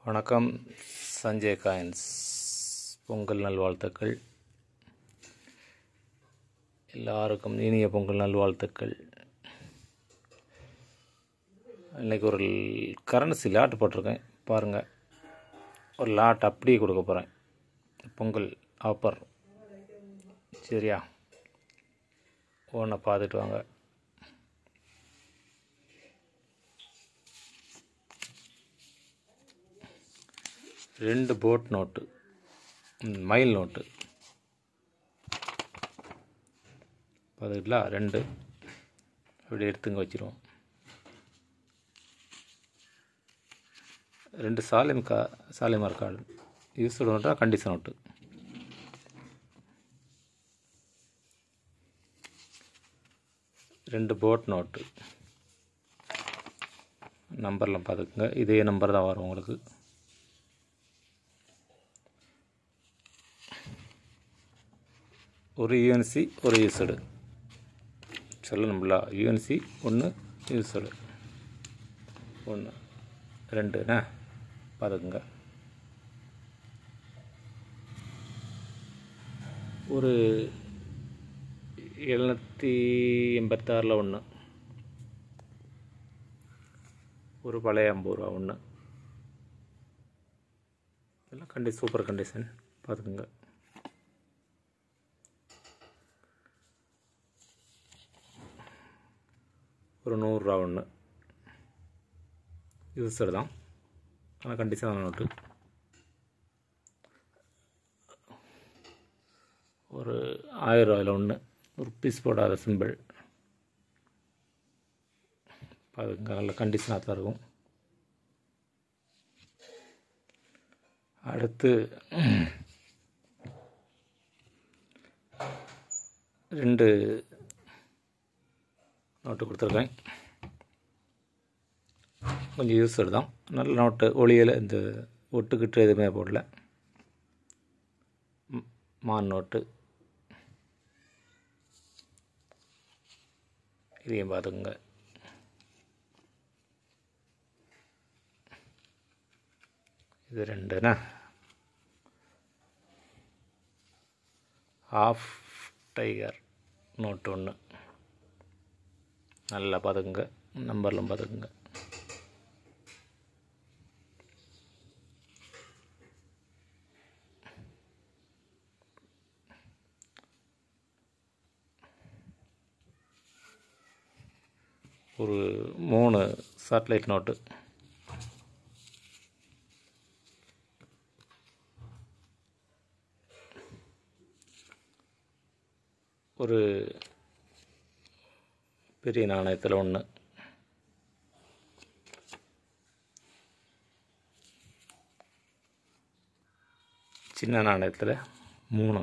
வணக்கம். சஞ்சய் காயின்ஸ் பொங்கல் நல்வாழ்த்துக்கள். எல்லாருக்கும் இனிய பொங்கல் நல்வாழ்த்துக்கள். இன்றைக்கி ஒரு கரன்சி லாட் போட்டிருக்கேன் பாருங்கள். ஒரு லாட் அப்படியே கொடுக்க போகிறேன். பொங்கல் ஆஃபர். சரியா? ஒன்றை பார்த்துட்டு வாங்க. ரெண்டு போட் நோட்டு, மைல் நோட்டு பார்த்துக்கிட்டலாம். ரெண்டு அப்படி எடுத்துங்க வச்சுருவோம். ரெண்டு Shalimar card used NOTA condition note. ரெண்டு போட் நோட்டு நம்பர்லாம் பார்த்துக்குங்க. இதே நம்பர் தான் வரும் உங்களுக்கு. ஒரு யூஎன்சி ஒரு யூஸ்டு சொல்லணும்ல. யூஎன்சி ஒன்று, யூஸ்டு ஒன்று, ரெண்டுண்ணா பார்த்துக்குங்க. ஒரு 786 ஒன்று, ஒரு பழைய 50 ரூபா ஒன்று. இதெல்லாம் சூப்பர் கண்டிஷன் பார்த்துக்குங்க. ஒரு 100 ரூபா ஒன்று யூஸர் தான், ஆனால் கண்டிஷனான நோட்டு. ஒரு 1000 ரூபாயில் ஒன்று, ஒரு பீஸ் போடாத சிம்பிள் அதுங்க நல்ல கண்டிஷனாக தான் இருக்கும். அடுத்து ரெண்டு நோட்டு கொடுத்துருக்கேன். கொஞ்சம் யூஸ்டு தான், நல்ல நோட்டு. ஒளியில் இந்த ஒட்டுக்கிட்டு எதுவுமே போடல. மான் நோட்டு இதையும் பார்த்துக்குங்க. இது ரெண்டுண்ணா. ஆஃப் டைகர் நோட்டு ஒன்று நல்லா பார்த்துக்குங்க. நம்பர்லாம் பார்த்துக்குங்க. ஒரு 3 சேட்டலைட் நோட்டு. ஒரு பெரிய நாணயத்தில் ஒன்று, சின்ன நாணயத்தில் 3.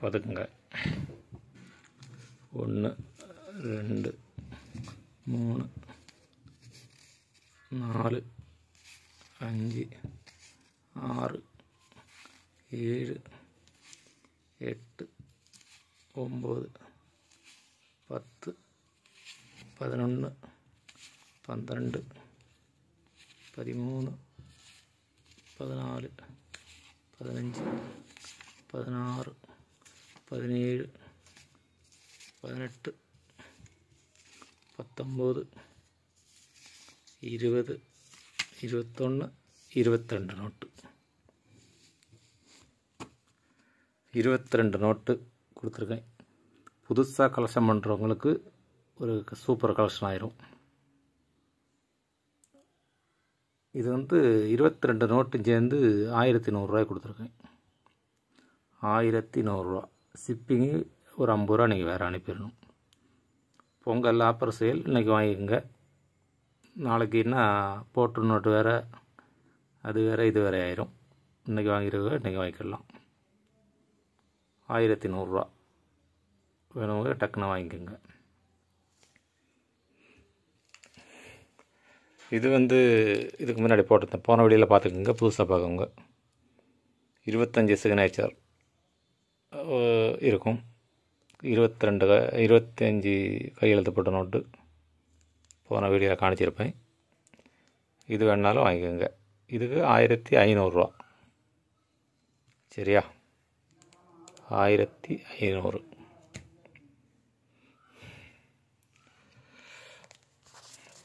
பார்த்துக்குங்க. 1 2 3 4 5 6 7 8 9 10 11 12 13 14 15 16 17 18 19 20 21 22 நோட்டு. 22 நோட்டு கொடுத்துருக்கேன். புதுசாக கலெக்ஷன் பண்ணுறவங்களுக்கு ஒரு சூப்பர் கலெக்ஷன் ஆயிரும். இது 22 நோட்டு சேர்ந்து 1100 ரூபாய் கொடுத்துருக்கேன். 1100 ரூபா. ஷிப்பிங்கு ஒரு 50 ரூபா நீங்கள் வேறு அனுப்பிடணும். பொங்கல் ஆஃபர் சேல் இன்றைக்கி வாங்கிக்கோங்க. நாளைக்கு என்ன போட்டு நோட்டு வேறு, அது வேறு இது வேறு ஆயிரும். இன்றைக்கி வாங்கிடுங்க, இன்றைக்கி வாங்கிக்கலாம். 1100 ரூபா வேணுங்க, டக்குன்னு வாங்கிக்கோங்க. இது இதுக்கு முன்னாடி போட்டிருந்தேன், போன வீடியோவில் பார்த்துக்கோங்க. புதுசாக பார்க்குங்க. 25 சிக்னேச்சர் இருக்கும். 25 கையெழுத்துப்பட்ட நோட்டு போன வீடியோவில் காணிச்சிருப்பேன். இது வேணாலும் வாங்கிக்கோங்க. இதுக்கு 1500 ரூபா. சரியா? 1500.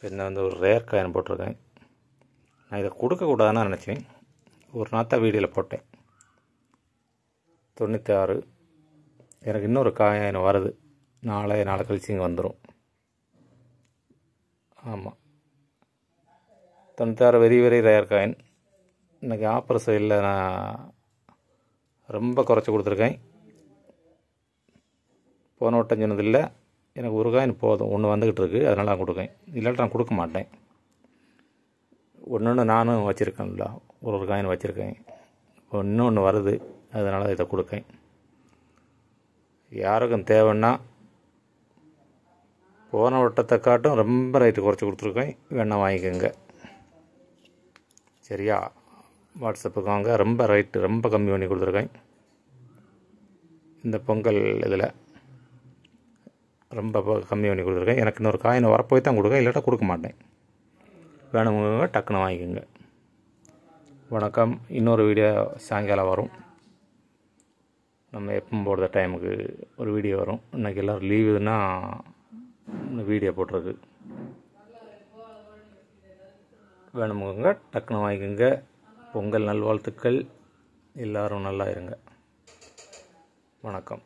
என்ன ஒரு ரேர் காயின் போட்டிருக்கேன். நான் இதை கொடுக்கக்கூடாதுன்னு நினச்சேன். ஒரு நாத்தா வீடியோவில் போட்டேன். 96. எனக்கு இன்னொரு காயின் வருது. நாளை கழிச்சு இங்கே வந்துடும். ஆமாம், 96 வெரி ரேர் காயின். இன்றைக்கி ஆஃபர் சைடில் நான் ரொம்ப குறைச்சி கொடுத்துருக்கேன். போன வட்டம் சொன்னதில்லை, எனக்கு ஒரு காயின் போதும், ஒன்று வந்துக்கிட்டு இருக்குது, அதனால் நான் கொடுக்கேன். இல்லாட்டி நான் கொடுக்க மாட்டேன். ஒன்று நானும் வச்சுருக்கேன்ல, ஒரு காயின் வச்சுருக்கேன். இப்போ இன்னொன்று வருது, அதனால் இதை கொடுக்கேன். யாருக்கும் தேவைன்னா போன வட்டத்தை காட்டும் ரொம்ப ரேட்டு குறைச்சி கொடுத்துருக்கேன், வேணால் வாங்கிக்கோங்க. சரியா? வாட்ஸ்அப்புக்கு வாங்க. ரொம்ப ரேட்டு ரொம்ப கம்மி பண்ணி கொடுத்துருக்கேன். இந்த பொங்கல் இதில் ரொம்ப கம்மி பண்ணி கொடுத்துருக்கேன். எனக்கு இன்னொரு காயின் வரப்போய் தான் கொடுக்கேன், இல்லாட்டா கொடுக்க மாட்டேன். வேணுங்க டக்குன்னு வாங்கிக்கோங்க. வணக்கம். இன்னொரு வீடியோ சாயங்காலம் வரும். நம்ம எப்பவும் போடுற டைமுக்கு ஒரு வீடியோ வரும். இன்றைக்கி எல்லோரும் லீவுன்னா வீடியோ போட்டிருக்கு. வேணுமுங்க டக்குன்னு வாங்கிக்கோங்க. பொங்கல் நல்வாழ்த்துக்கள். எல்லோரும் நல்லா இருங்க. வணக்கம்.